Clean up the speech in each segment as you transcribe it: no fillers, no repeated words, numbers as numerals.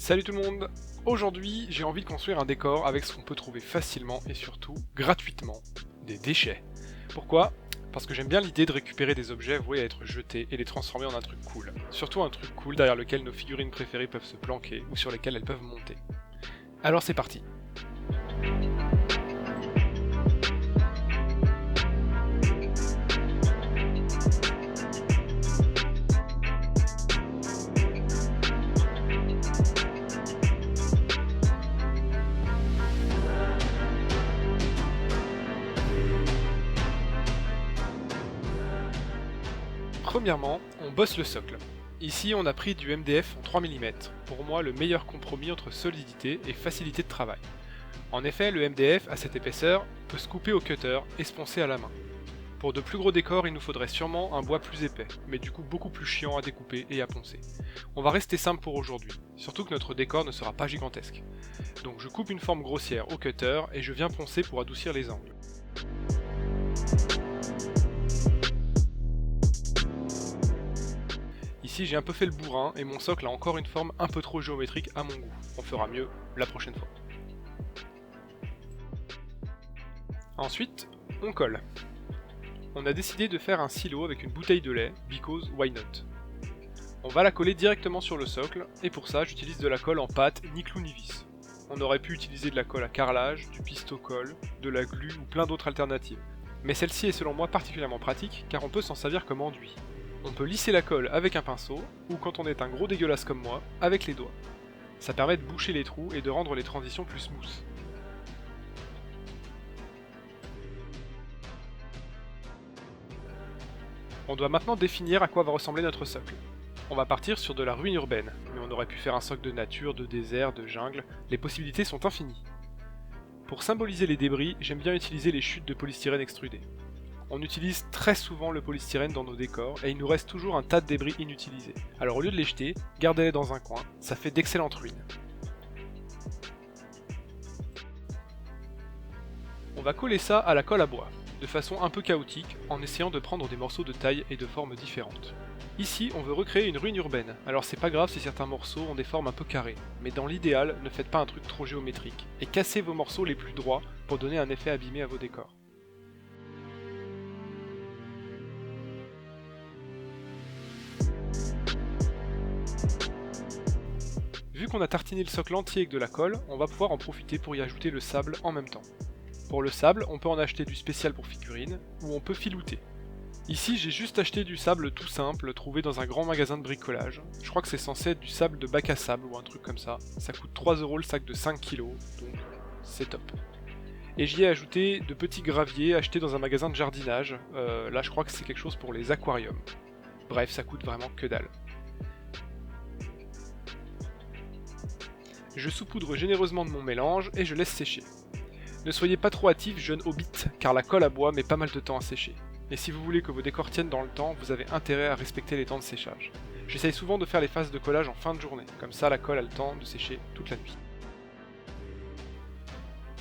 Salut tout le monde. Aujourd'hui, j'ai envie de construire un décor avec ce qu'on peut trouver facilement et surtout gratuitement, des déchets. Pourquoi? Parce que j'aime bien l'idée de récupérer des objets voués à être jetés et les transformer en un truc cool. Surtout un truc cool derrière lequel nos figurines préférées peuvent se planquer ou sur lesquelles elles peuvent monter. Alors c'est parti. Premièrement, on bosse le socle. Ici, on a pris du MDF en 3 mm, pour moi le meilleur compromis entre solidité et facilité de travail. En effet, le MDF, à cette épaisseur, peut se couper au cutter et se poncer à la main. Pour de plus gros décors, il nous faudrait sûrement un bois plus épais, mais du coup beaucoup plus chiant à découper et à poncer. On va rester simple pour aujourd'hui, surtout que notre décor ne sera pas gigantesque. Donc je coupe une forme grossière au cutter et je viens poncer pour adoucir les angles. Ici j'ai un peu fait le bourrin et mon socle a encore une forme un peu trop géométrique à mon goût. On fera mieux la prochaine fois. Ensuite, on colle. On a décidé de faire un silo avec une bouteille de lait, because why not. On va la coller directement sur le socle, et pour ça j'utilise de la colle en pâte ni clou ni vis. On aurait pu utiliser de la colle à carrelage, du pisto-colle, de la glu ou plein d'autres alternatives. Mais celle-ci est selon moi particulièrement pratique car on peut s'en servir comme enduit. On peut lisser la colle avec un pinceau, ou quand on est un gros dégueulasse comme moi, avec les doigts. Ça permet de boucher les trous et de rendre les transitions plus smooth. On doit maintenant définir à quoi va ressembler notre socle. On va partir sur de la ruine urbaine, mais on aurait pu faire un socle de nature, de désert, de jungle, les possibilités sont infinies. Pour symboliser les débris, j'aime bien utiliser les chutes de polystyrène extrudé. On utilise très souvent le polystyrène dans nos décors et il nous reste toujours un tas de débris inutilisés. Alors au lieu de les jeter, gardez-les dans un coin, ça fait d'excellentes ruines. On va coller ça à la colle à bois, de façon un peu chaotique, en essayant de prendre des morceaux de taille et de formes différentes. Ici, on veut recréer une ruine urbaine, alors c'est pas grave si certains morceaux ont des formes un peu carrées, mais dans l'idéal, ne faites pas un truc trop géométrique, et cassez vos morceaux les plus droits pour donner un effet abîmé à vos décors. Vu qu'on a tartiné le socle entier avec de la colle, on va pouvoir en profiter pour y ajouter le sable en même temps. Pour le sable, on peut en acheter du spécial pour figurines, ou on peut filouter. Ici, j'ai juste acheté du sable tout simple, trouvé dans un grand magasin de bricolage. Je crois que c'est censé être du sable de bac à sable ou un truc comme ça. Ça coûte 3€ le sac de 5 kg, donc c'est top. Et j'y ai ajouté de petits graviers achetés dans un magasin de jardinage. Là, je crois que c'est quelque chose pour les aquariums. Bref, ça coûte vraiment que dalle. Je saupoudre généreusement de mon mélange et je laisse sécher. Ne soyez pas trop hâtifs, jeune hobbit, car la colle à bois met pas mal de temps à sécher. Et si vous voulez que vos décors tiennent dans le temps, vous avez intérêt à respecter les temps de séchage. J'essaye souvent de faire les phases de collage en fin de journée, comme ça la colle a le temps de sécher toute la nuit.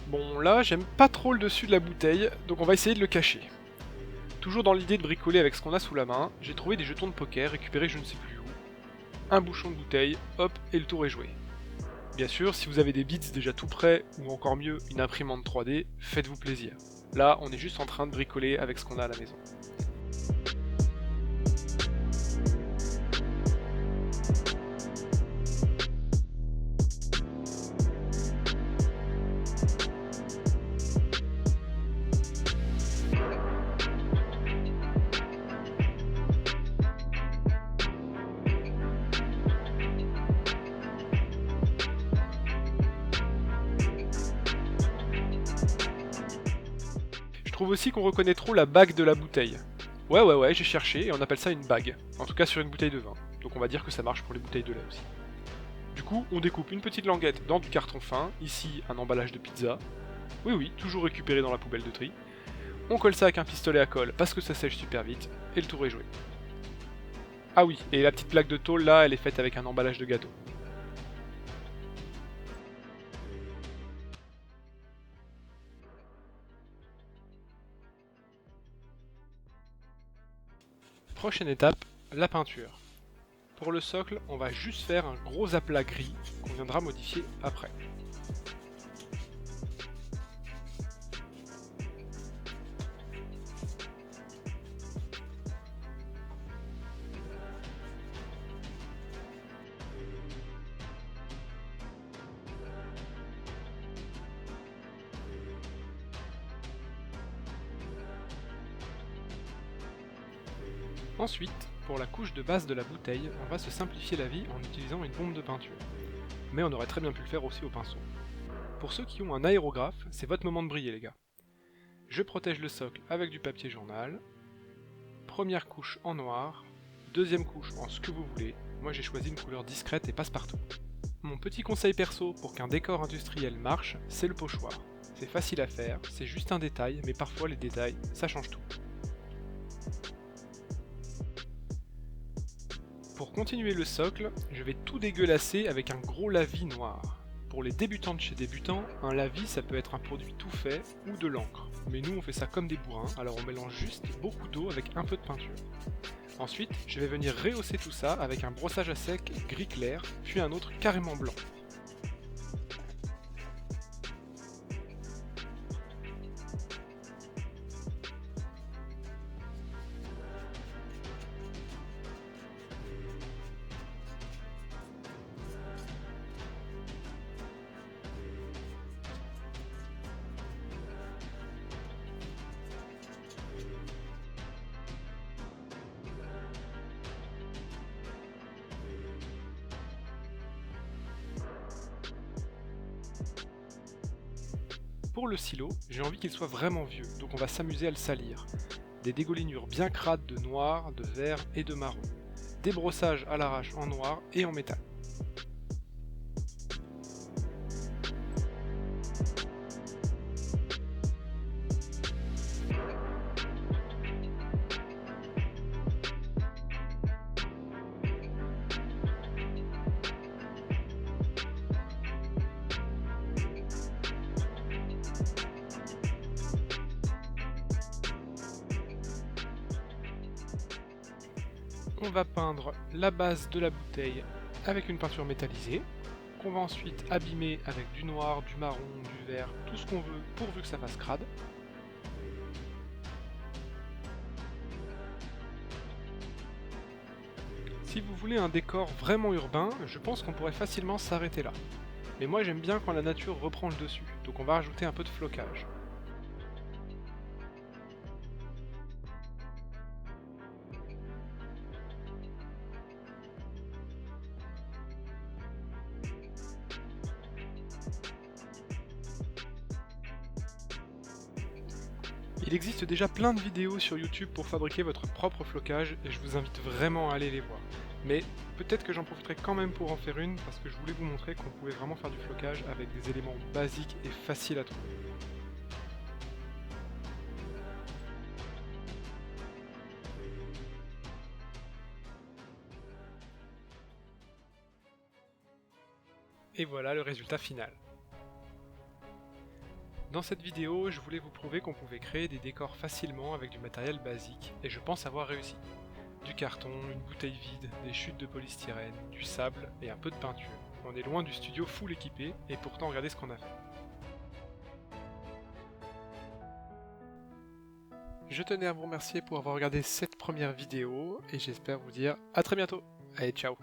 Bon là, j'aime pas trop le dessus de la bouteille, donc on va essayer de le cacher. Toujours dans l'idée de bricoler avec ce qu'on a sous la main, j'ai trouvé des jetons de poker récupérés je ne sais plus où. Un bouchon de bouteille, hop, et le tour est joué. Bien sûr, si vous avez des bits déjà tout prêts, ou encore mieux, une imprimante 3D, faites-vous plaisir. Là, on est juste en train de bricoler avec ce qu'on a à la maison. Je trouve aussi qu'on reconnaît trop la bague de la bouteille. Ouais, j'ai cherché et on appelle ça une bague. En tout cas sur une bouteille de vin. Donc on va dire que ça marche pour les bouteilles de lait aussi. Du coup, on découpe une petite languette dans du carton fin, ici un emballage de pizza. Oui, toujours récupéré dans la poubelle de tri. On colle ça avec un pistolet à colle parce que ça sèche super vite, et le tour est joué. Ah oui, et la petite plaque de tôle là, elle est faite avec un emballage de gâteau. Prochaine étape, la peinture. Pour le socle, on va juste faire un gros aplat gris qu'on viendra modifier après. Ensuite, pour la couche de base de la bouteille, on va se simplifier la vie en utilisant une bombe de peinture. Mais on aurait très bien pu le faire aussi au pinceau. Pour ceux qui ont un aérographe, c'est votre moment de briller les gars. Je protège le socle avec du papier journal. Première couche en noir, deuxième couche en ce que vous voulez. Moi j'ai choisi une couleur discrète et passe-partout. Mon petit conseil perso pour qu'un décor industriel marche, c'est le pochoir. C'est facile à faire, c'est juste un détail, mais parfois les détails, ça change tout. Pour continuer le socle, je vais tout dégueulasser avec un gros lavis noir. Pour les débutants de chez débutants, un lavis ça peut être un produit tout fait ou de l'encre. Mais nous on fait ça comme des bourrins, alors on mélange juste beaucoup d'eau avec un peu de peinture. Ensuite, je vais venir rehausser tout ça avec un brossage à sec gris clair, puis un autre carrément blanc. Pour le silo, j'ai envie qu'il soit vraiment vieux, donc on va s'amuser à le salir. Des dégoulinures bien crades de noir, de vert et de marron. Des brossages à l'arrache en noir et en métal. On va peindre la base de la bouteille avec une peinture métallisée, qu'on va ensuite abîmer avec du noir, du marron, du vert, tout ce qu'on veut pourvu que ça fasse crade. Si vous voulez un décor vraiment urbain, je pense qu'on pourrait facilement s'arrêter là. Mais moi j'aime bien quand la nature reprend le dessus, donc on va rajouter un peu de flocage. Il existe déjà plein de vidéos sur YouTube pour fabriquer votre propre flocage et je vous invite vraiment à aller les voir. Mais peut-être que j'en profiterai quand même pour en faire une parce que je voulais vous montrer qu'on pouvait vraiment faire du flocage avec des éléments basiques et faciles à trouver. Et voilà le résultat final. Dans cette vidéo, je voulais vous prouver qu'on pouvait créer des décors facilement avec du matériel basique, et je pense avoir réussi. Du carton, une bouteille vide, des chutes de polystyrène, du sable et un peu de peinture. On est loin du studio full équipé, et pourtant regardez ce qu'on a fait. Je tenais à vous remercier pour avoir regardé cette première vidéo, et j'espère vous dire à très bientôt. Allez, ciao!